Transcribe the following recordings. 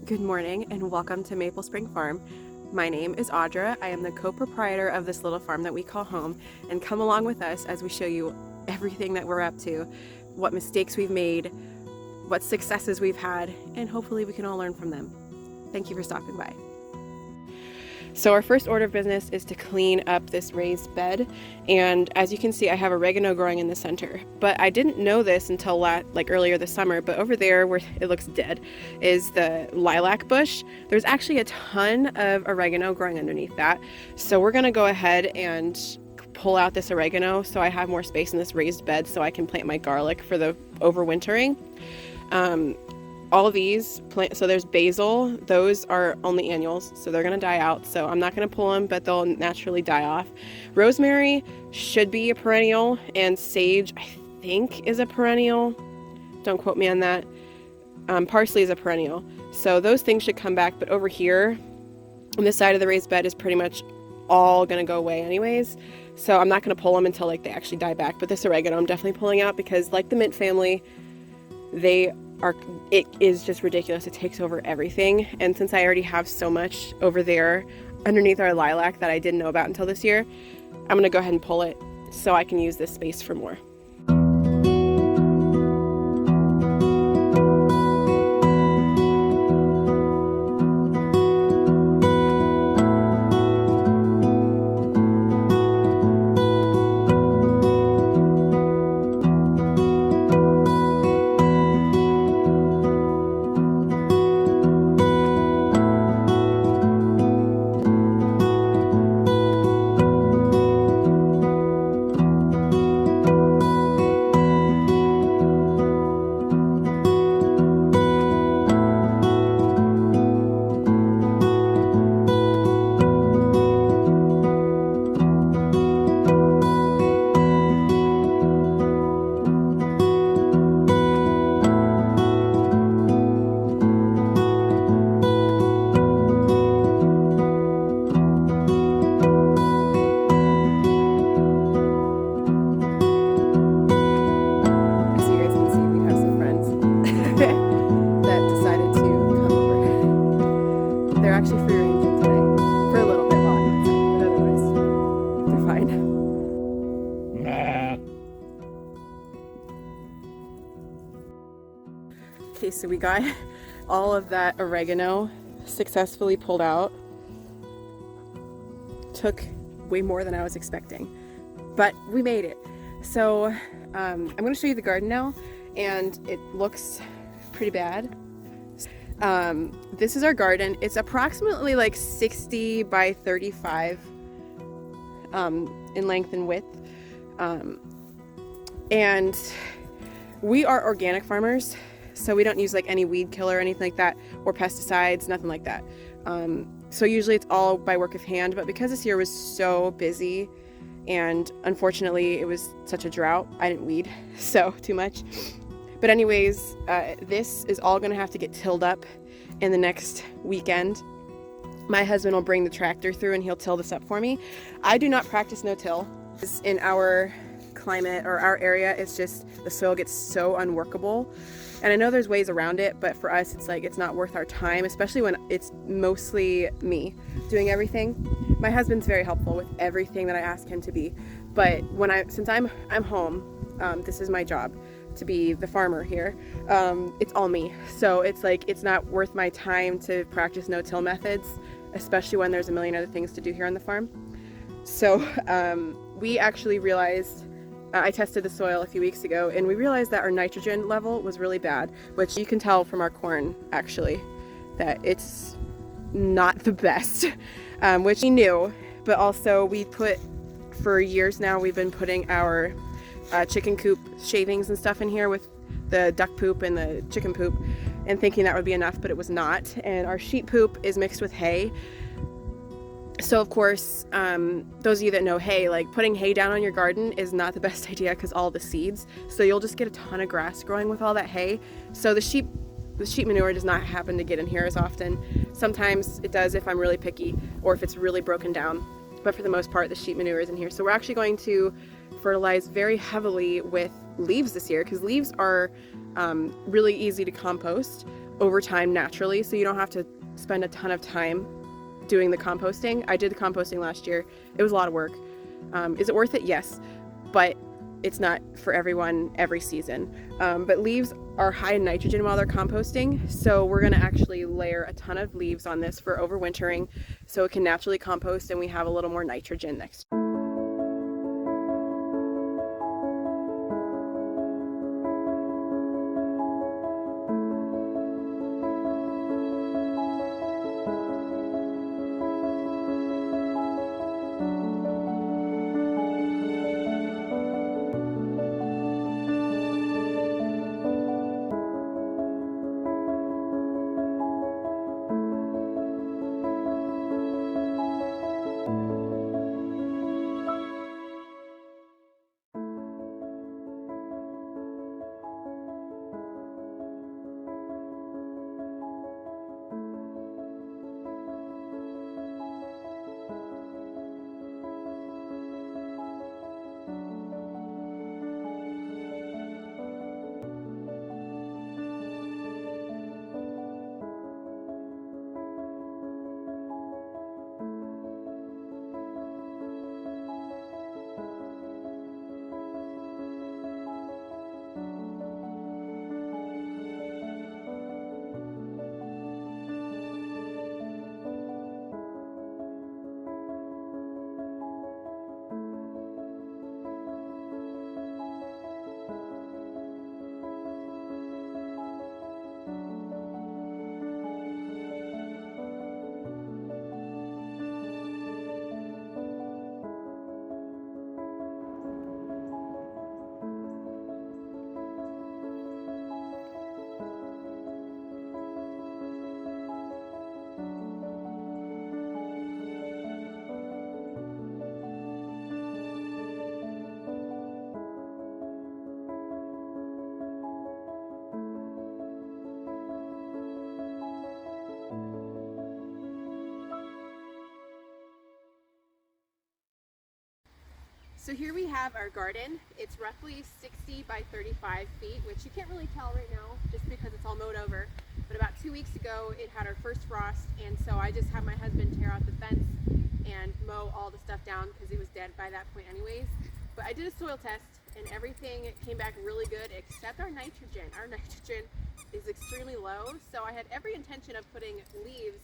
Good morning and welcome to Maple Spring Farm. My name is Audra. I am the co-proprietor of this little farm that we call home, and come along with us as we show you everything that we're up to, what mistakes we've made, what successes we've had, and hopefully we can all learn from them. Thank you for stopping by. So our first order of business is to clean up this raised bed, and as you can see I have oregano growing in the center, but I didn't know this until earlier this summer, but over there where it looks dead is the lilac bush. There's actually a ton of oregano growing underneath that, so we're gonna go ahead and pull out this oregano so I have more space in this raised bed so I can plant my garlic for the overwintering. All of these plants, so there's basil, those are only annuals, so they're gonna die out, so I'm not gonna pull them, but they'll naturally die off. Rosemary should be a perennial, and sage I think is a perennial, don't quote me on that. Parsley is a perennial, so those things should come back, but over here on this side of the raised bed is pretty much all gonna go away anyways, so I'm not gonna pull them until they actually die back. But this oregano I'm definitely pulling out because, like the mint family, it is just ridiculous. It takes over everything, and since I already have so much over there underneath our lilac that I didn't know about until this year, I'm gonna go ahead and pull it so I can use this space for more. They're actually free ranging today for a little bit while I'm outside, but otherwise they're fine. Okay, so we got all of that oregano successfully pulled out. Took way more than I was expecting, but we made it. So I'm going to show you the garden now, and it looks pretty bad. This is our garden. It's approximately like 60 by 35 in length and width. And we are organic farmers, so we don't use like any weed killer or anything like that, or pesticides, nothing like that. So usually it's all by work of hand, but because this year was so busy and unfortunately it was such a drought, I didn't weed so too much. But anyways, this is all gonna have to get tilled up in the next weekend. My husband will bring the tractor through and he'll till this up for me. I do not practice no-till. In our climate or our area, it's just the soil gets so unworkable. And I know there's ways around it, but for us it's like it's not worth our time, especially when it's mostly me doing everything. My husband's very helpful with everything that I ask him to be, but since I'm home, this is my job, to be the farmer here. It's all me, so it's like it's not worth my time to practice no-till methods, especially when there's a million other things to do here on the farm. So we actually realized, I tested the soil a few weeks ago, and we realized that our nitrogen level was really bad, which you can tell from our corn actually that it's not the best, which we knew, but also for years now we've been putting our chicken coop shavings and stuff in here with the duck poop and the chicken poop, and thinking that would be enough, but it was not. And our sheep poop is mixed with hay. So of course, those of you that know hay, like putting hay down on your garden is not the best idea because all the seeds. So you'll just get a ton of grass growing with all that hay. So the sheep manure does not happen to get in here as often. Sometimes it does if I'm really picky or if it's really broken down. But for the most part, the sheep manure is in here. So we're actually going to fertilize very heavily with leaves this year because leaves are really easy to compost. over time naturally, so you don't have to spend a ton of time doing the composting. I did the composting last year. It was a lot of work. Is it worth it? Yes, but it's not for everyone every season. But leaves are high in nitrogen while they're composting, so we're gonna actually layer a ton of leaves on this for overwintering so it can naturally compost and we have a little more nitrogen next year. So here we have our garden. It's roughly 60 by 35 feet, which you can't really tell right now just because it's all mowed over. But about 2 weeks ago, it had our first frost, and so I just had my husband tear out the fence and mow all the stuff down because it was dead by that point anyways. But I did a soil test and everything came back really good except our nitrogen. Our nitrogen is extremely low, so I had every intention of putting leaves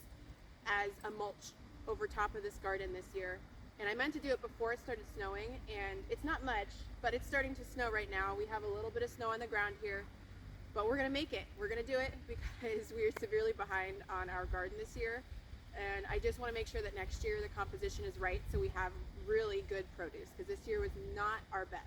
as a mulch over top of this garden this year. And I meant to do it before it started snowing, and it's not much, but it's starting to snow right now. We have a little bit of snow on the ground here, but we're gonna make it. We're gonna do it because we're severely behind on our garden this year. And I just wanna make sure that next year the composition is right so we have really good produce, because this year was not our best.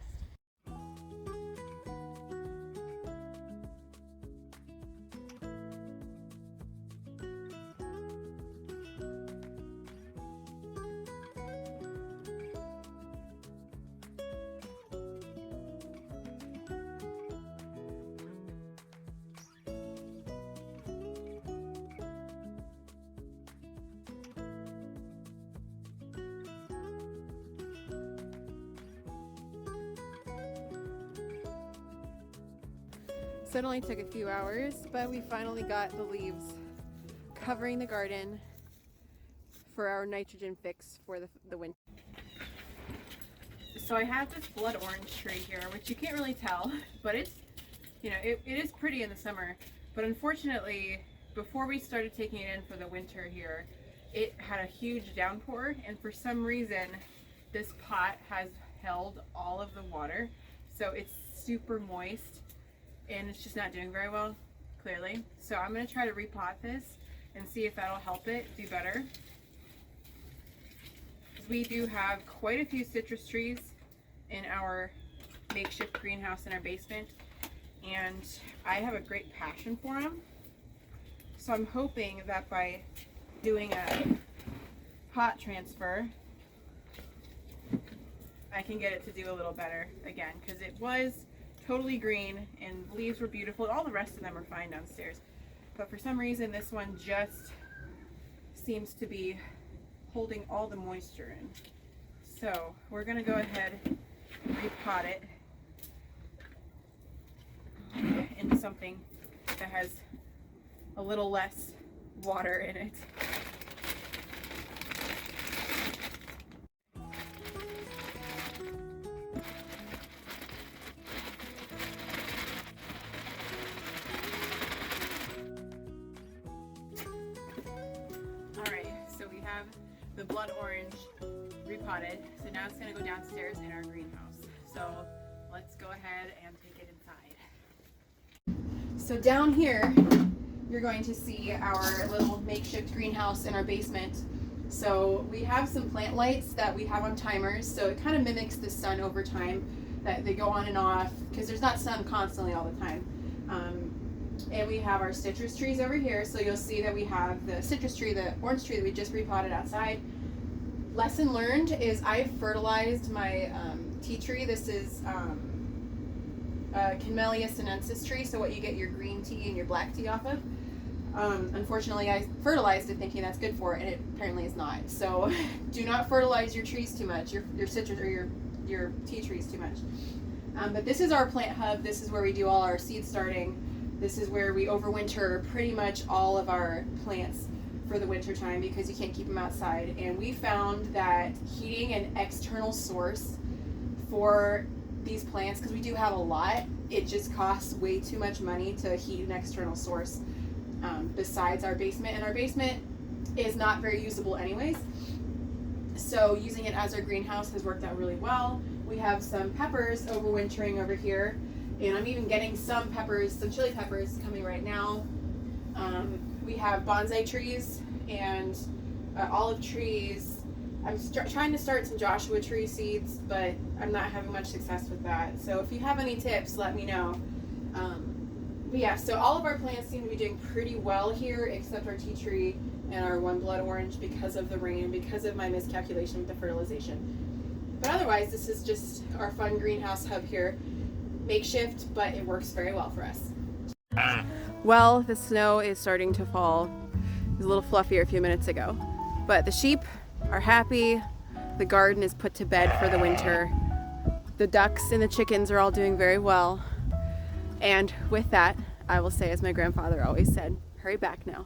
So it only took a few hours, but we finally got the leaves covering the garden for our nitrogen fix for the winter. So I have this blood orange tree here, which you can't really tell, but it's, it is pretty in the summer. But unfortunately, before we started taking it in for the winter here, it had a huge downpour, and for some reason, this pot has held all of the water, so it's super moist. And it's just not doing very well, clearly. So I'm gonna try to repot this and see if that'll help it do better. We do have quite a few citrus trees in our makeshift greenhouse in our basement, and I have a great passion for them. So I'm hoping that by doing a pot transfer, I can get it to do a little better again, because it was totally green and the leaves were beautiful. All the rest of them are fine downstairs, but for some reason this one just seems to be holding all the moisture in. So we're gonna go ahead and repot it into something that has a a little less water in it. Alright, so we have the blood orange repotted. So now it's going to go downstairs in our greenhouse. So let's go ahead and take it inside. So down here, you're going to see our little makeshift greenhouse in our basement. So we have some plant lights that we have on timers. So it kind of mimics the sun over time, that they go on and off because there's not sun constantly all the time. And we have our citrus trees over here. So you'll see that we have the citrus tree, the orange tree that we just repotted outside. Lesson learned is I fertilized my tea tree. This is Camellia sinensis tree, so what you get your green tea and your black tea off of. Unfortunately, I fertilized it thinking that's good for it, and it apparently is not. So do not fertilize your trees too much, your citrus or your tea trees too much. But this is our plant hub. This is where we do all our seed starting. This is where we overwinter pretty much all of our plants for the winter time because you can't keep them outside. And we found that heating an external source for these plants, because we do have a lot, it just costs way too much money to heat an external source besides our basement, and our basement is not very usable anyways, so using it as our greenhouse has worked out really well. We have some peppers overwintering over here, and I'm even getting some peppers, some chili peppers coming right now. We have bonsai trees and olive trees. I'm trying to start some Joshua tree seeds, but I'm not having much success with that. So if you have any tips, let me know. But yeah, so all of our plants seem to be doing pretty well here, except our tea tree and our one blood orange because of the rain, because of my miscalculation with the fertilization. But otherwise, this is just our fun greenhouse hub here. Makeshift, but it works very well for us. Well, the snow is starting to fall. It was a little fluffier a few minutes ago, but the sheep are happy. The garden is put to bed for the winter. The ducks and the chickens are all doing very well. And with that, I will say, as my grandfather always said, hurry back now.